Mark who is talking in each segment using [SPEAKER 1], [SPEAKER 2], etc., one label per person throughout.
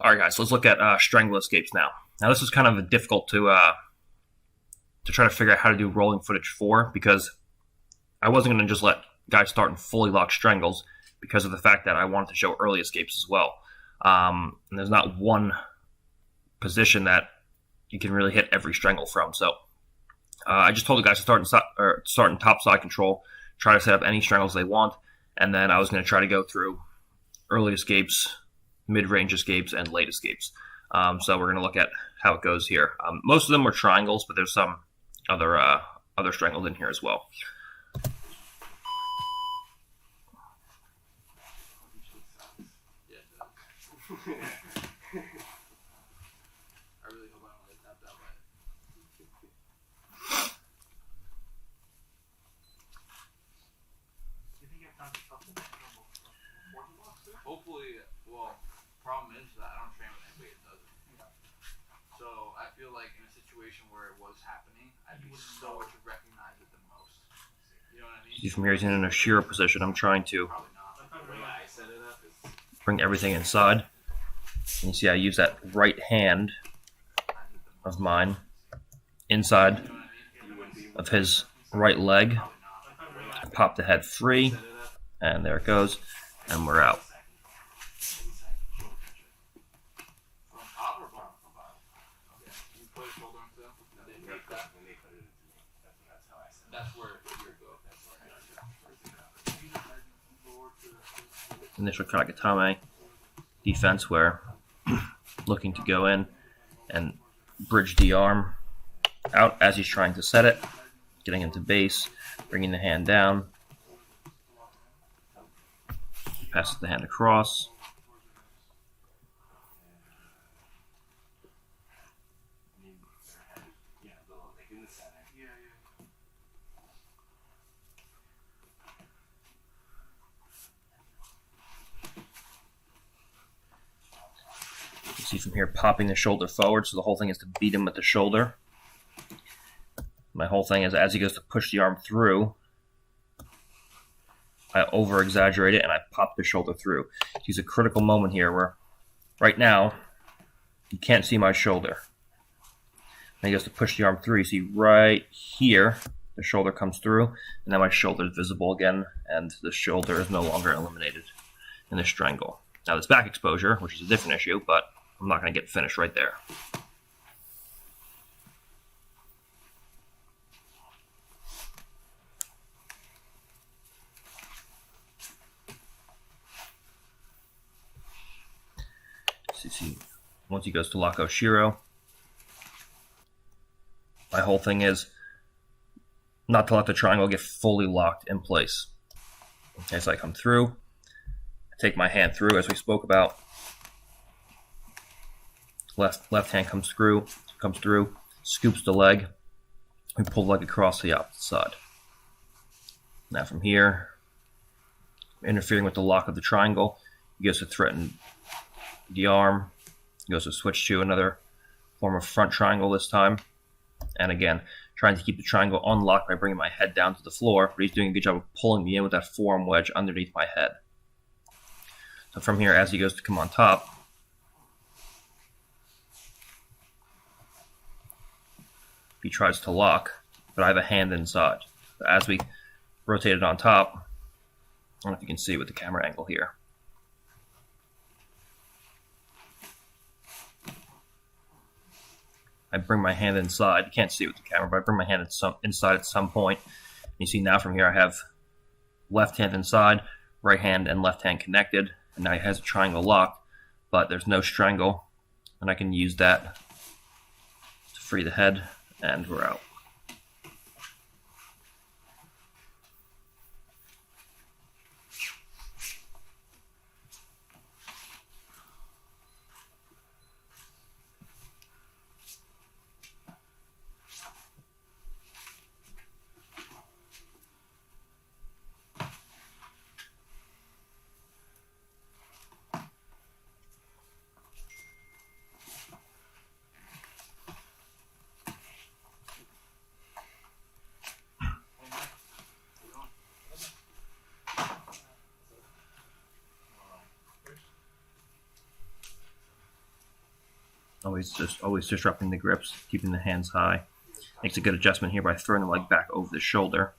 [SPEAKER 1] Alright guys, let's look at strangle escapes now. Now this is kind of difficult to try to figure out how to do rolling footage for, because I wasn't going to just let guys start in fully locked strangles because of the fact that I wanted to show early escapes as well. And there's not one position that you can really hit every strangle from. So I just told the guys to start in top side control, try to set up any strangles they want, and then I was going to try to go through early escapes, mid-range escapes, and late escapes. So we're going to look at how it goes here. Most of them were triangles, but there's some other strangles in here as well.
[SPEAKER 2] Hopefully, well, problem is that I don't train with anybody that does it. So I feel like in a situation where it was happening, I'd be so much to recognize it the most. You know what I mean?
[SPEAKER 1] See, from here he's in an Ashira position. I'm trying to bring everything inside. And you see I use that right hand of mine inside of his right leg. Pop the head free, and there it goes, and we're out. Initial Kagatame defense, where looking to go in and bridge the arm out as he's trying to set it, getting into base, bringing the hand down, passes the hand across. You see from here popping the shoulder forward, so the whole thing is to beat him with the shoulder. My whole thing is as he goes to push the arm through, I over-exaggerate it and I pop the shoulder through. It's a critical moment here where right now you can't see my shoulder. And he goes to push the arm through. You see right here the shoulder comes through, and now my shoulder is visible again, and the shoulder is no longer eliminated in the strangle. Now this back exposure, which is a different issue, but I'm not going to get finished right there. See, once he goes to Lako Shiro, my whole thing is not to let the triangle get fully locked in place. Okay, so I come through, I take my hand through as we spoke about. Left hand comes through, scoops the leg, we pull the leg across to the opposite side. Now from here, interfering with the lock of the triangle, he goes to threaten the arm, he goes to switch to another form of front triangle this time, and again trying to keep the triangle unlocked by bringing my head down to the floor, but he's doing a good job of pulling me in with that forearm wedge underneath my head. So from here, as he goes to come on top, he tries to lock, but I have a hand inside. So as we rotate it on top, I don't know if you can see with the camera angle here, I bring my hand inside. You can't see it with the camera, but I bring my hand inside at some point. And you see now from here I have left hand inside, right hand and left hand connected, and now he has a triangle locked, but there's no strangle, and I can use that to free the head, and we're out. Always disrupting the grips, keeping the hands high. Makes a good adjustment here by throwing the leg back over the shoulder.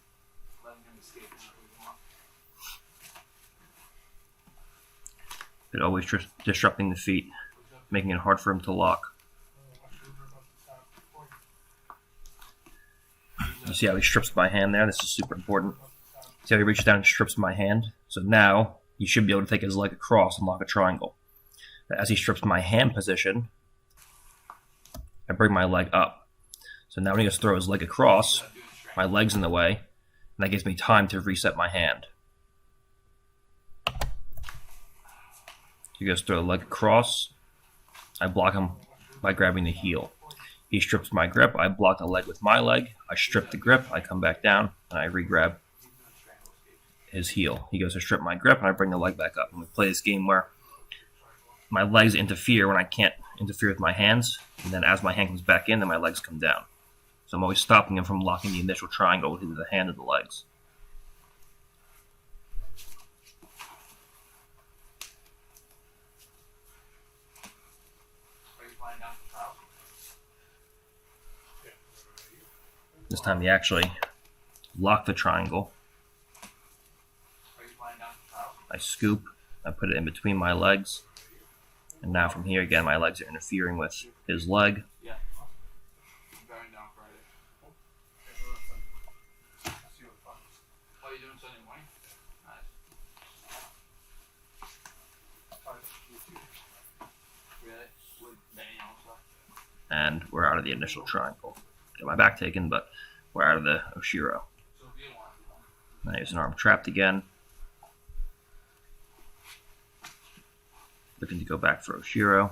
[SPEAKER 1] But always disrupting the feet, making it hard for him to lock. You see how he strips my hand there? This is super important. See how he reaches down and strips my hand? So now he should be able to take his leg across and lock a triangle. As he strips my hand position, I bring my leg up. So now when he goes to throw his leg across, my leg's in the way, and that gives me time to reset my hand. He goes to throw the leg across, I block him by grabbing the heel. He strips my grip, I block the leg with my leg, I strip the grip, I come back down, and I re-grab his heel. He goes to strip my grip, and I bring the leg back up. And we play this game where my legs interfere when I can't interfere with my hands, and then as my hand comes back in, then my legs come down. So I'm always stopping him from locking the initial triangle with either the hand or the legs. This time he actually locked the triangle. I scoop, I put it in between my legs, and now from here again my legs are interfering with his leg.
[SPEAKER 2] Yeah. Going down Friday. What are you doing Sunday morning? Nice. Really? With Benny also?
[SPEAKER 1] And we're out of the initial triangle. Got my back taken, but we're out of the Oshiro. Now here's an arm trapped again. Looking to go back for Oshiro.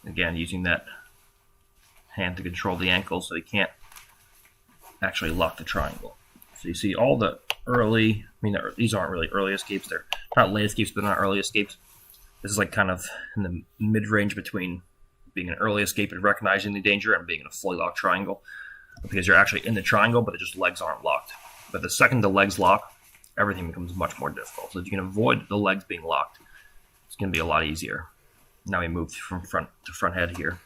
[SPEAKER 1] Again, using that hand to control the ankle so he can't actually lock the triangle. So you see all the early, these aren't really early escapes. They're not late escapes, but not early escapes. This is like kind of in the mid-range between being an early escape and recognizing the danger and being in a fully locked triangle. Because you're actually in the triangle, but just legs aren't locked. But the second the legs lock, everything becomes much more difficult. So if you can avoid the legs being locked, it's going to be a lot easier. Now we move from front to front head here.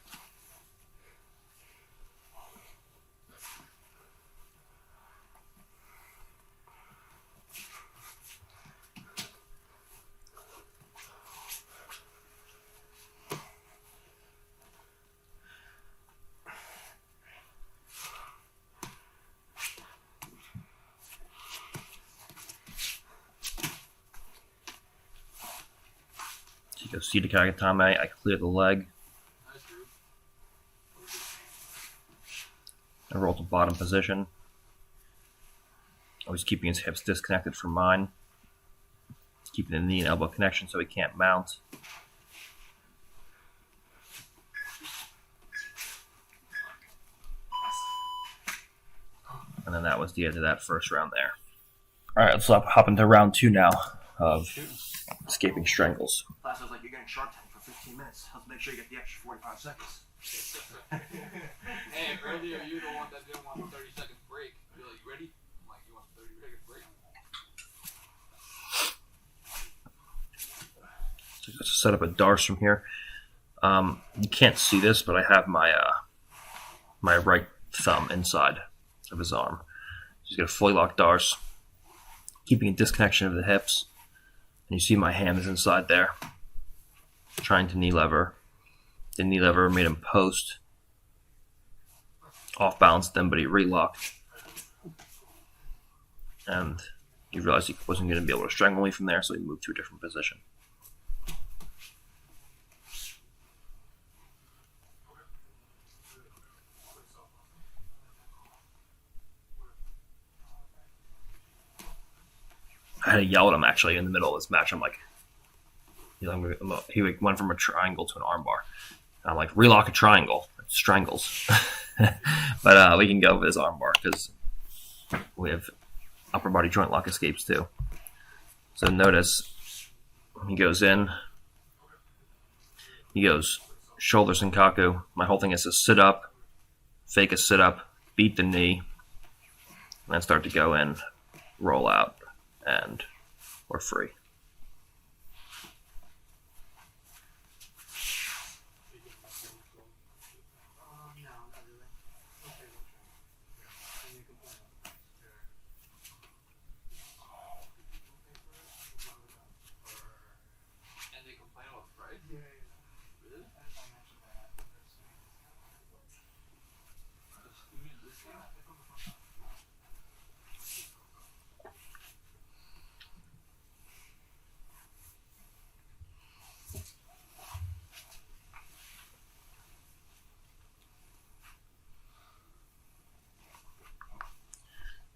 [SPEAKER 1] Go see the Kagatame, I clear the leg. I roll to bottom position. Always keeping his hips disconnected from mine. Keeping the knee and elbow connection so he can't mount. And then that was the end of that first round there. Alright, let's hop into round 2 now of escaping strangles.
[SPEAKER 3] Class was like, you're getting Shark Tank for 15 minutes. Let's make sure you get the extra 45 seconds.
[SPEAKER 2] Hey, earlier you the one that didn't want the 30 seconds break. You're like, you ready? I'm like, you want the 30 seconds break?
[SPEAKER 1] So let's set up a Darce from here. You can't see this, but I have my my right thumb inside of his arm. So he's got a fully locked Darce, keeping a disconnection of the hips. And you see my hand is inside there, trying to knee lever. The knee lever made him post. Off balance then, but he relocked. And he realized he wasn't going to be able to strangle me from there, so he moved to a different position. I had to yell at him actually in the middle of this match. I'm like, he went from a triangle to an armbar. I'm like, relock a triangle. It strangles. But we can go with this armbar because we have upper body joint lock escapes too. So notice he goes in. He goes shoulder senkaku. My whole thing is to sit up, fake a sit up, beat the knee, and then start to go in, roll out. And we're free.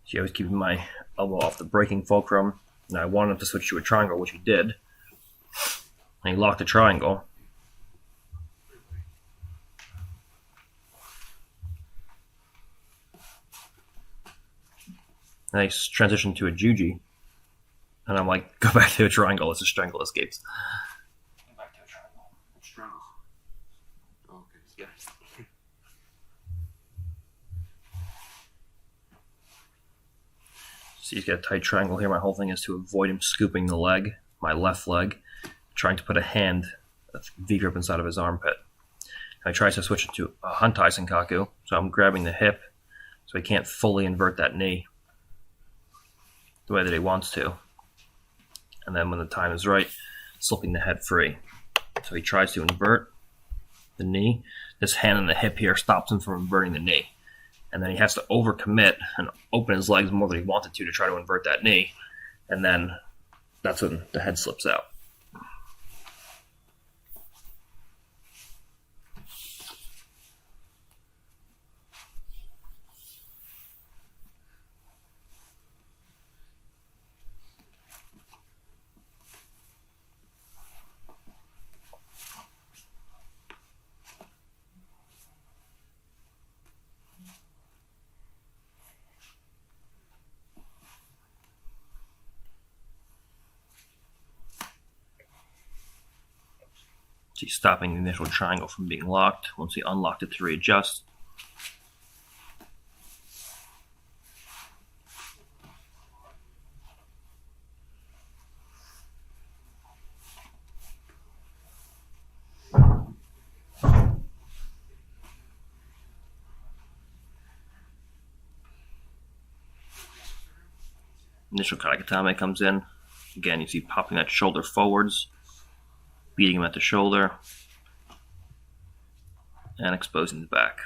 [SPEAKER 1] See, I was keeping my elbow off the braking fulcrum, and I wanted him to switch to a triangle, which he did. And he locked the triangle. And I transitioned to a juji. And I'm like, go back to a triangle, it's a strangle escapes.
[SPEAKER 3] Go back to a triangle. Strangles. Oh, okay. Yeah.
[SPEAKER 1] See, he's got a tight triangle here. My whole thing is to avoid him scooping the leg, my left leg, trying to put a hand, a V-grip inside of his armpit. And I try to switch it to a Hantai Senkaku, so I'm grabbing the hip so he can't fully invert that knee the way that he wants to. And then when the time is right, slipping the head free. So he tries to invert the knee. This hand and the hip here stops him from inverting the knee. And then he has to overcommit and open his legs more than he wanted to try to invert that knee. And then that's when the head slips out. So he's stopping the initial triangle from being locked once he unlocked it to readjust. Initial Karakatame comes in. Again, you see popping that shoulder forwards, beating him at the shoulder, and exposing the back.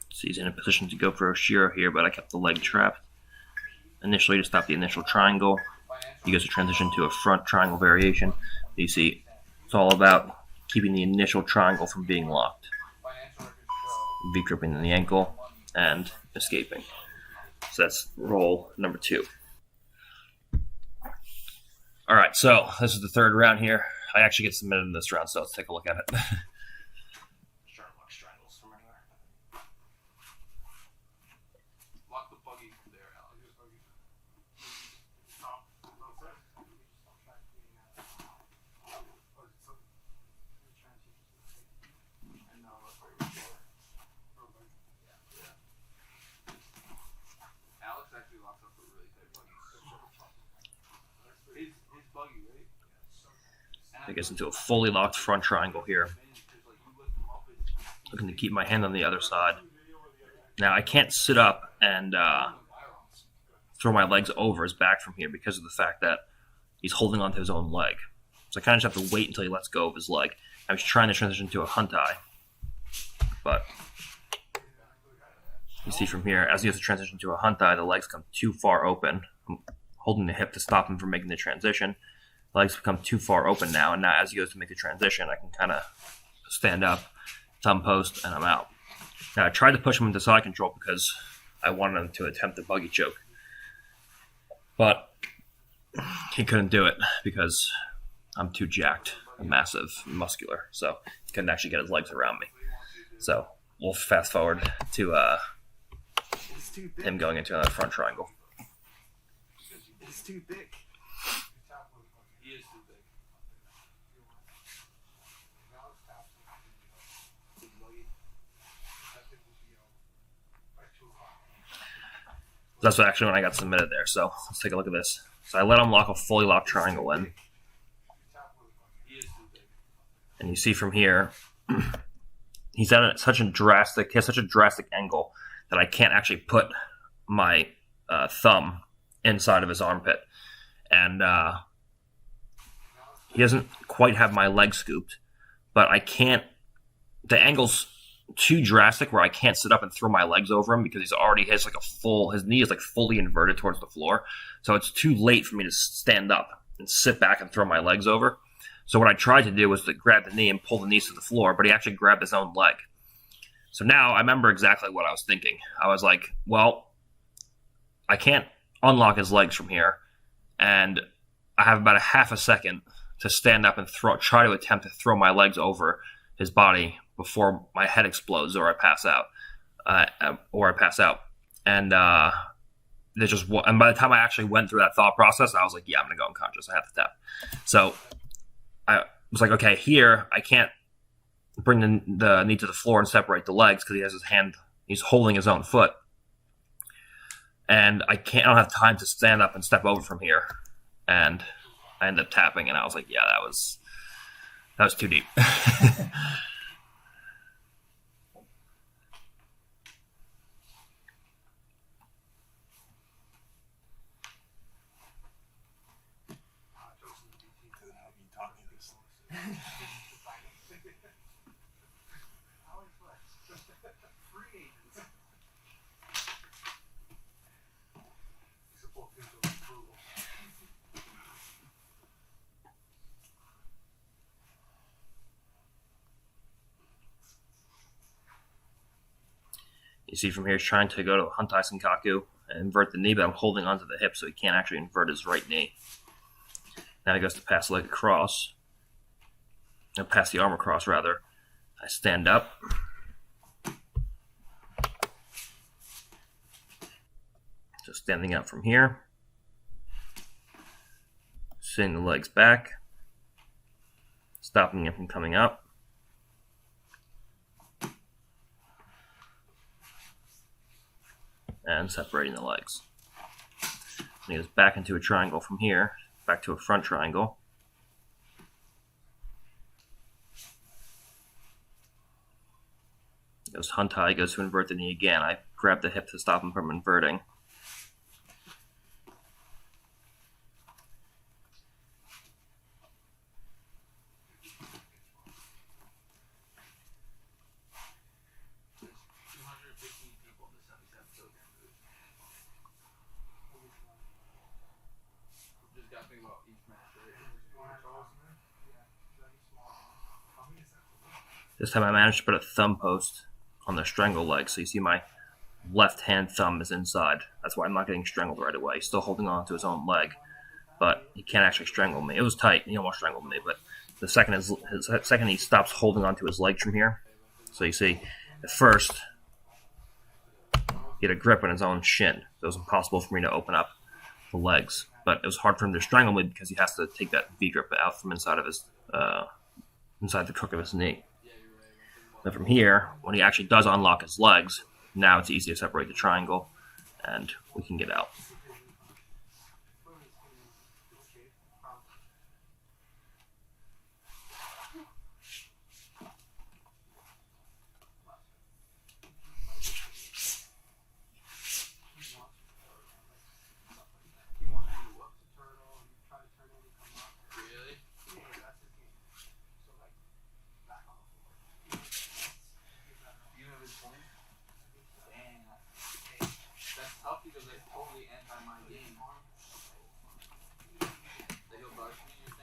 [SPEAKER 1] So he's in a position to go for Oshiro here, but I kept the leg trapped. Initially to stop the initial triangle, he goes to transition to a front triangle variation. You see, it's all about keeping the initial triangle from being locked. V-gripping in the ankle and escaping. So that's roll number 2. Alright, so this is the third round here. I actually get submitted in this round, so let's take a look at it. It gets into a fully locked front triangle here. Looking to keep my hand on the other side. Now I can't sit up and throw my legs over his back from here because of the fact that he's holding onto his own leg. So I kind of just have to wait until he lets go of his leg. I was trying to transition to a Hantai, but you see from here, as he has to transition to a Hantai, the legs come too far open. I'm holding the hip to stop him from making the transition. The legs become too far open now, and now as he goes to make the transition, I can kind of stand up, thumb post, and I'm out. Now I tried to push him into side control because I wanted him to attempt the buggy choke, but he couldn't do it because I'm too jacked, and massive, and muscular, so he couldn't actually get his legs around me. So we'll fast forward to him going into another front triangle.
[SPEAKER 3] It's too thick.
[SPEAKER 2] He is too big.
[SPEAKER 1] That's what actually when I got submitted there. So let's take a look at this. So I let him lock a fully locked triangle in. And you see from here, he's at such a drastic angle that I can't actually put my thumb inside of his armpit. And he doesn't quite have my leg scooped. but I can't. The angle's too drastic where I can't sit up and throw my legs over him because his knee is like fully inverted towards the floor. So it's too late for me to stand up and sit back and throw my legs over. So what I tried to do was to grab the knee and pull the knees to the floor, but he actually grabbed his own leg. So now I remember exactly what I was thinking. I was like, well, I can't unlock his legs from here, and I have about a half a second to stand up and try to attempt to throw my legs over his body before my head explodes or I pass out. And and by the time I actually went through that thought process, I was like, yeah, I'm gonna go unconscious. I have to tap. So I was like, okay, here I can't bring the knee to the floor and separate the legs because he has his hand. He's holding his own foot, and I don't have time to stand up and step over from here. And I ended up tapping, and I was like, yeah, that was too deep. You see from here, he's trying to go to Hantai Senkaku and invert the knee, but I'm holding onto the hip so he can't actually invert his right knee. Now he goes to pass the leg across, or pass the arm across, rather. I stand up. Just standing up from here. Sitting the legs back. Stopping him from coming up. And separating the legs. And he goes back into a triangle from here, back to a front triangle. He goes Hantai, he goes to invert the knee again. I grab the hip to stop him from inverting. This time I managed to put a thumb post on the strangle leg, so you see my left hand thumb is inside. That's why I'm not getting strangled right away. He's still holding on to his own leg, but he can't actually strangle me. It was tight. He almost strangled me, but the second he stops holding onto his legs from here, so you see, at first, he had a grip on his own shin. So it was impossible for me to open up the legs, but it was hard for him to strangle me because he has to take that V grip out from inside of his, inside the crook of his knee. Then from here, when he actually does unlock his legs, now it's easy to separate the triangle, and we can get out.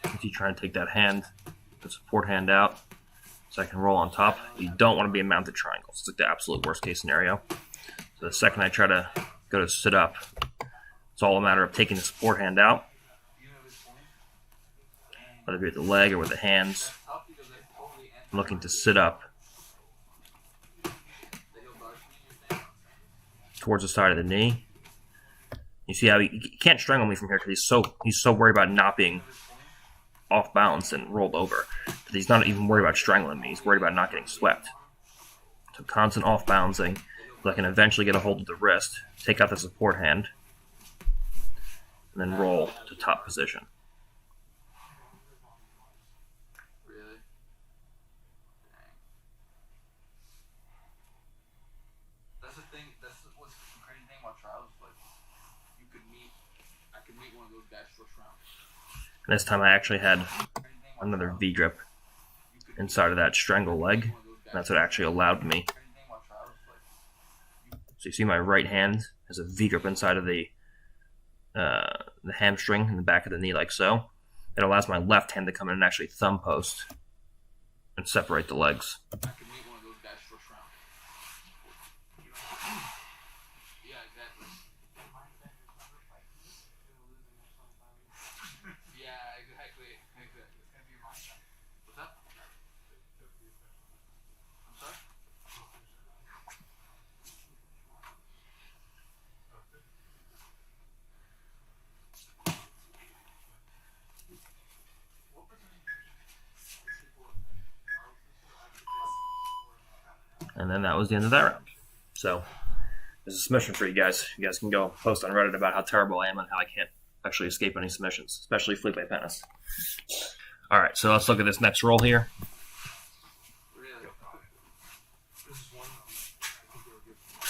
[SPEAKER 1] If you try and take that hand, the support hand out, so I can roll on top. You don't want to be in mounted triangles. It's like the absolute worst case scenario. So the second I try to go to sit up, it's all a matter of taking the support hand out, whether it be with the leg or with the hands. I'm looking to sit up towards the side of the knee. You see how he can't strangle me from here because he's so worried about not being off balance and rolled over. But he's not even worried about strangling me. He's worried about not getting swept. So constant off balancing, so I can eventually get a hold of the wrist, take out the support hand, and then roll to top position.
[SPEAKER 2] Really? That's the thing. That's what's the crazy thing about trials. Like, I could meet one of those guys first round.
[SPEAKER 1] And this time I actually had another V grip inside of that strangle leg. That's what actually allowed me. So you see my right hand has a V grip inside of the hamstring in the back of the knee, like so. It allows my left hand to come in and actually thumb post and separate the legs.
[SPEAKER 2] I could meet one of those guys first round. Yeah, exactly. Yeah, exactly. What's up? I'm sorry?
[SPEAKER 1] And then that was the end of that round. So there's a submission for you guys. You guys can go post on Reddit about how terrible I am and how I can't actually escape any submissions, especially Felipe Penis. All right, so let's look at this next roll here.
[SPEAKER 2] Really?
[SPEAKER 3] This is one. I think they were good for that.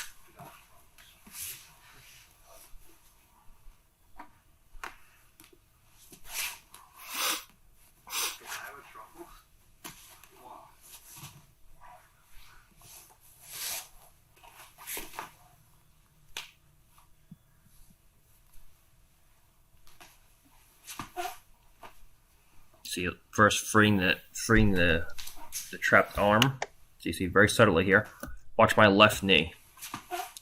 [SPEAKER 3] I have a truffle. Wow.
[SPEAKER 1] See, first freeing the trapped arm. So you see very subtly here. Watch my left knee.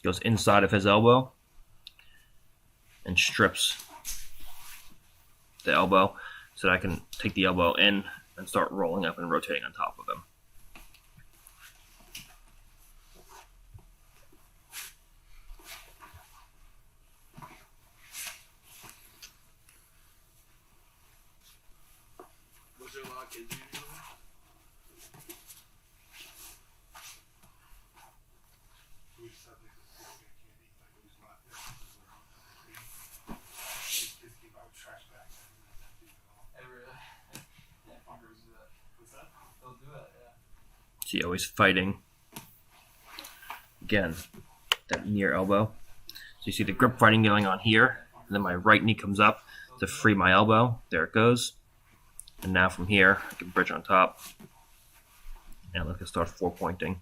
[SPEAKER 1] Goes inside of his elbow and strips the elbow so that I can take the elbow in and start rolling up and rotating on top of him.
[SPEAKER 2] Was there a lot of kids usually?
[SPEAKER 3] We just had like this big candy, like it was not this. Kids keep out trash bags and that dude and all.
[SPEAKER 2] Really? Yeah, fuckers do that.
[SPEAKER 3] What's that?
[SPEAKER 2] They'll do that, yeah.
[SPEAKER 1] See, always fighting. Again, that near elbow. So you see the grip fighting going on here, and then my right knee comes up to free my elbow. There it goes. And now from here, I can bridge on top. And let's start 4-pointing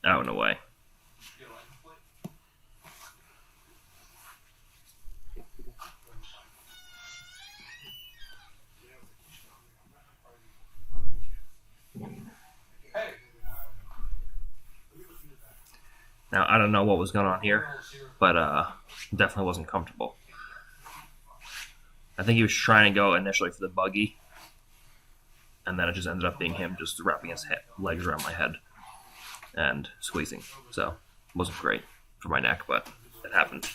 [SPEAKER 1] out and away.
[SPEAKER 2] Get a license plate? Hey!
[SPEAKER 1] Now, I don't know what was going on here, but definitely wasn't comfortable. I think he was trying to go initially for the buggy, and then it just ended up being him just wrapping his legs around my head and squeezing. So it wasn't great for my neck, but it happened.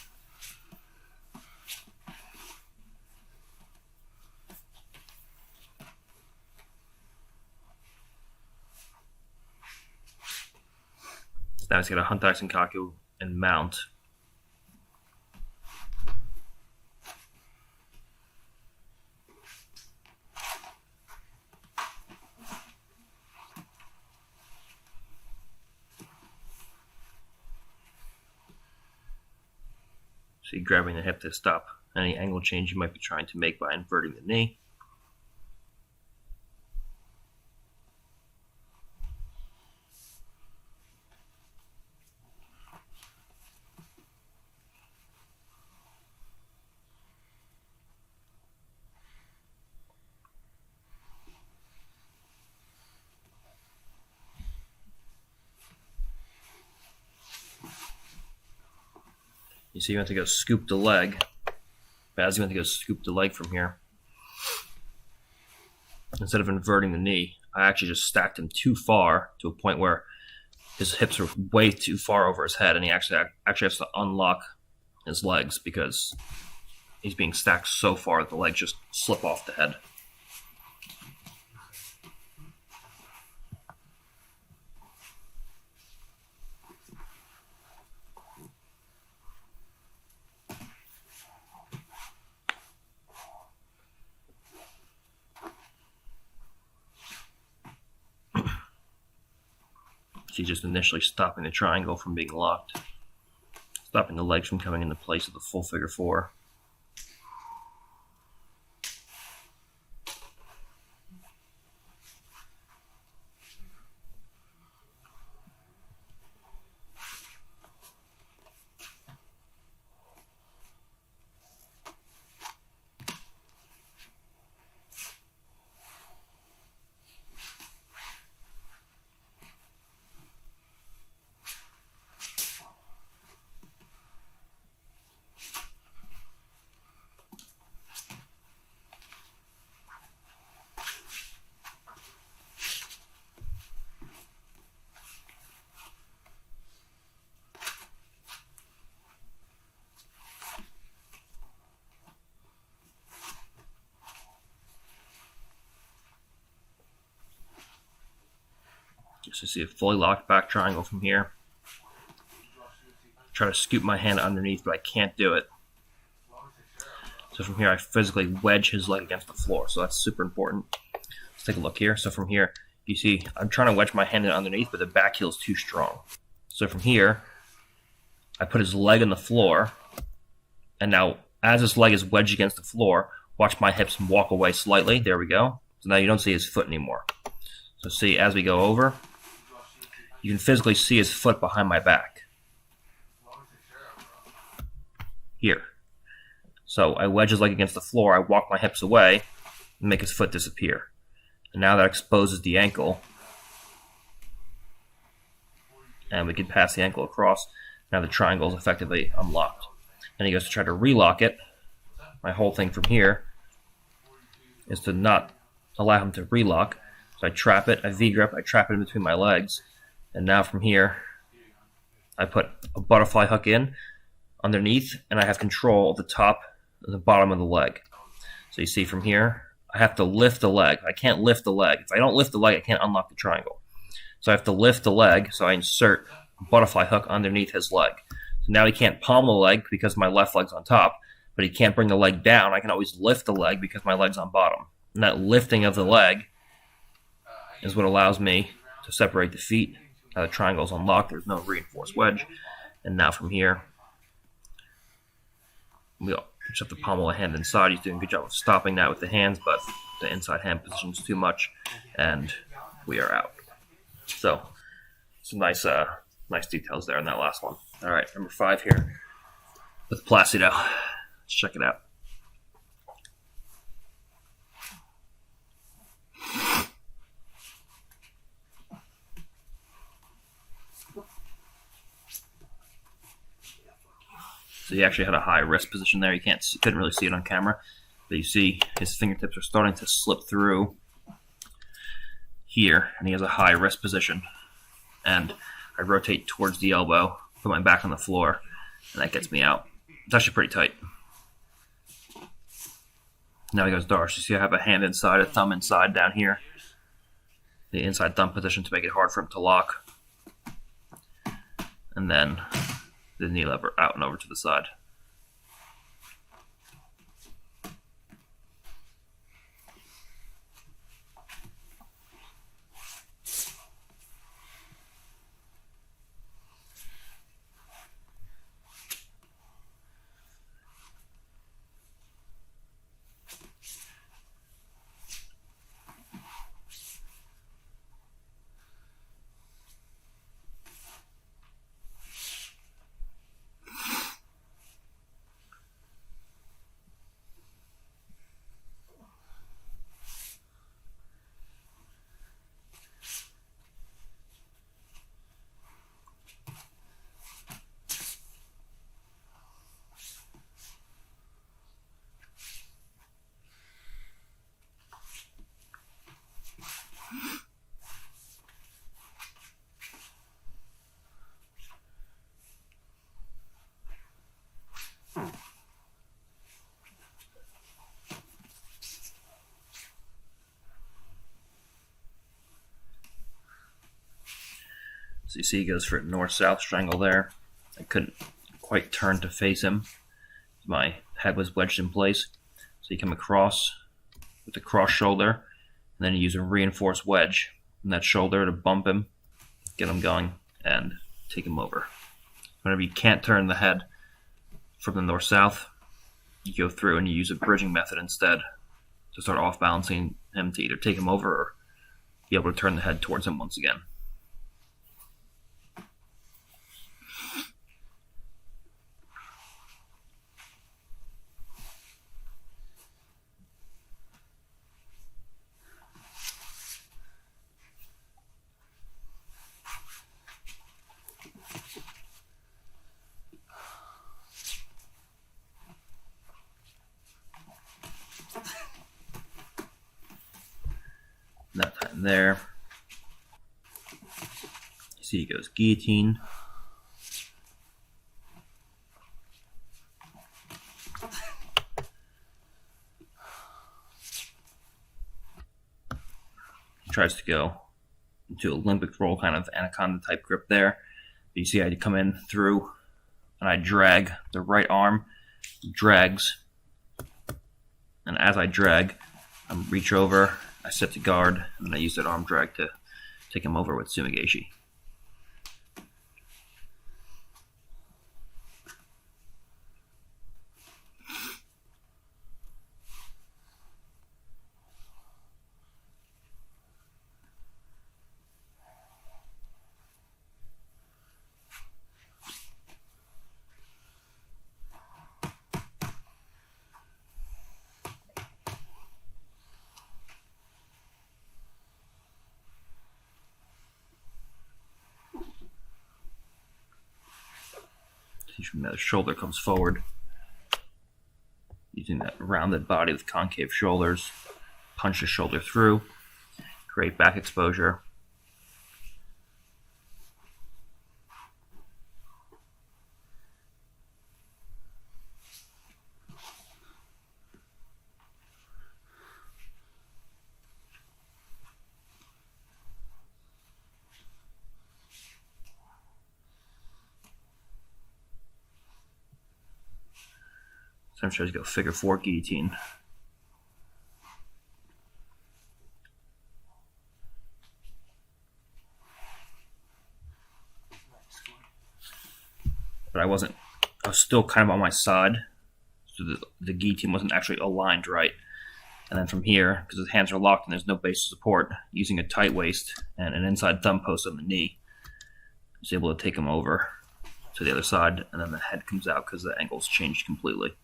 [SPEAKER 1] So now he's got a Huntai Senkaku and mount. So you're grabbing the hip to stop any angle change you might be trying to make by inverting the knee. You see, you want to go scoop the leg. But as you want to go scoop the leg from here, instead of inverting the knee, I actually just stacked him too far to a point where his hips are way too far over his head, and he actually has to unlock his legs because he's being stacked so far that the legs just slip off the head. So you're just initially stopping the triangle from being locked, stopping the legs from coming into place of the full figure four. So you see a fully locked back triangle from here. Try to scoop my hand underneath, but I can't do it. So from here, I physically wedge his leg against the floor. So that's super important. Let's take a look here. So from here, you see I'm trying to wedge my hand in underneath, but the back heel is too strong. So from here, I put his leg on the floor, and now as his leg is wedged against the floor, watch my hips walk away slightly. There we go. So now you don't see his foot anymore. So see, as we go over, you can physically see his foot behind my back. Here. So I wedge his leg against the floor, I walk my hips away, and make his foot disappear. And now that exposes the ankle. And we can pass the ankle across. Now the triangle is effectively unlocked. And he goes to try to relock it. My whole thing from here is to not allow him to relock. So I trap it, I V-grip, I trap it in between my legs. And now from here, I put a butterfly hook in underneath, and I have control of the top and the bottom of the leg. So you see from here, I have to lift the leg. I can't lift the leg. If I don't lift the leg, I can't unlock the triangle. So I have to lift the leg, so I insert a butterfly hook underneath his leg. So now he can't palm the leg because my left leg's on top, but he can't bring the leg down. I can always lift the leg because my leg's on bottom. And that lifting of the leg is what allows me to separate the feet. Now the triangle's unlocked. There's no reinforced wedge. And now from here, we'll shove the palm of the hand inside. He's doing a good job of stopping that with the hands, but the inside hand position's too much, and we are out. So, some nice details there in that last one. All right, number 5 here with Placido. Let's check it out. So he actually had a high wrist position there. You couldn't really see it on camera, but you see his fingertips are starting to slip through here, and he has a high wrist position. And I rotate towards the elbow, put my back on the floor, and that gets me out. It's actually pretty tight. Now he goes Darsh. You see I have a hand inside, a thumb inside down here. The inside thumb position to make it hard for him to lock. And then the knee lever out and over to the side. So you see he goes for a north-south strangle there. I couldn't quite turn to face him. My head was wedged in place. So you come across with the cross shoulder, and then you use a reinforced wedge in that shoulder to bump him, get him going, and take him over. Whenever you can't turn the head from the north-south, you go through and you use a bridging method instead to start off-balancing him to either take him over or be able to turn the head towards him once again. That time there. You see he goes guillotine. He tries to go into Olympic roll, kind of anaconda type grip there. You see I come in through and I drag. The right arm drags, and as I drag, I reach over, I set to guard, and then I use that arm drag to take him over with sumigeshi. From the shoulder comes forward, using that rounded body with concave shoulders, punch the shoulder through, create back exposure. Sometimes go figure four guillotine. But I was still kind of on my side, so the guillotine wasn't actually aligned right. And then from here, because his hands are locked and there's no base of support, using a tight waist and an inside thumb post on the knee, I was able to take him over to the other side, and then the head comes out because the angle's changed completely.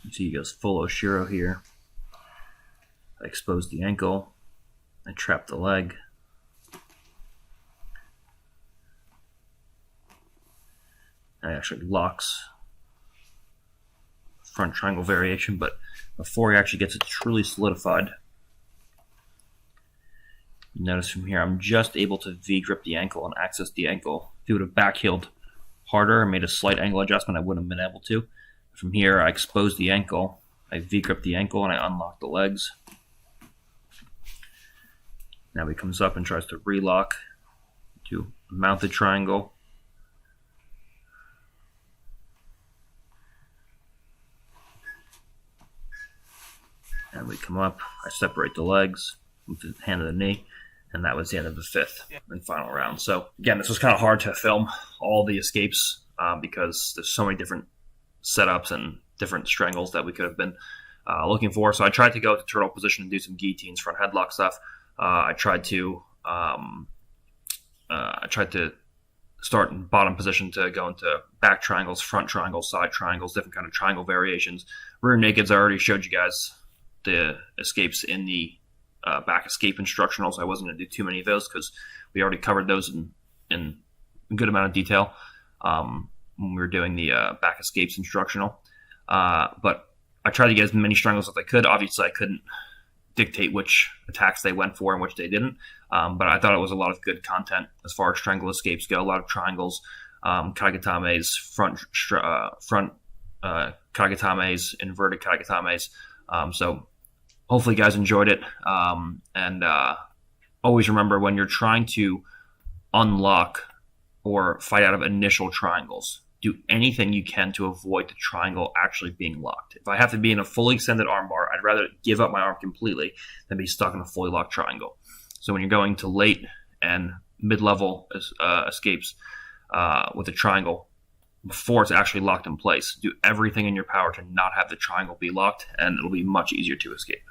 [SPEAKER 1] You see he goes full Oshiro here. I expose the ankle. I trap the leg. And he actually locks front triangle variation, but before he actually gets it truly solidified, you notice from here I'm just able to V-grip the ankle and access the ankle. If he would have back-heeled harder and made a slight angle adjustment, I wouldn't have been able to. From here, I expose the ankle, I V-grip the ankle, and I unlock the legs. Now he comes up and tries to relock to mount the triangle. And we come up, I separate the legs, move the hand to the knee, and that was the end of the fifth and final round. So again, this was kind of hard to film all the escapes because there's so many different setups and different strangles that we could have been looking for. So I tried to go to turtle position and do some guillotines, front headlock stuff. I tried to start in bottom position to go into back triangles, front triangles, side triangles, different kind of triangle variations. Rear nakeds, I already showed you guys the escapes in the back escape instructionals. I wasn't going to do too many of those because we already covered those in a good amount of detail when we were doing the back escapes instructional. But I tried to get as many strangles as I could. Obviously, I couldn't dictate which attacks they went for and which they didn't. But I thought it was a lot of good content as far as triangle escapes go. A lot of triangles, kagetames, front kagetames, inverted kagetames. So hopefully you guys enjoyed it. And always remember, when you're trying to unlock or fight out of initial triangles, do anything you can to avoid the triangle actually being locked. If I have to be in a fully extended armbar, I'd rather give up my arm completely than be stuck in a fully locked triangle. So when you're going to late and mid-level escapes with a triangle, before it's actually locked in place. Do everything in your power to not have the triangle be locked, and it'll be much easier to escape.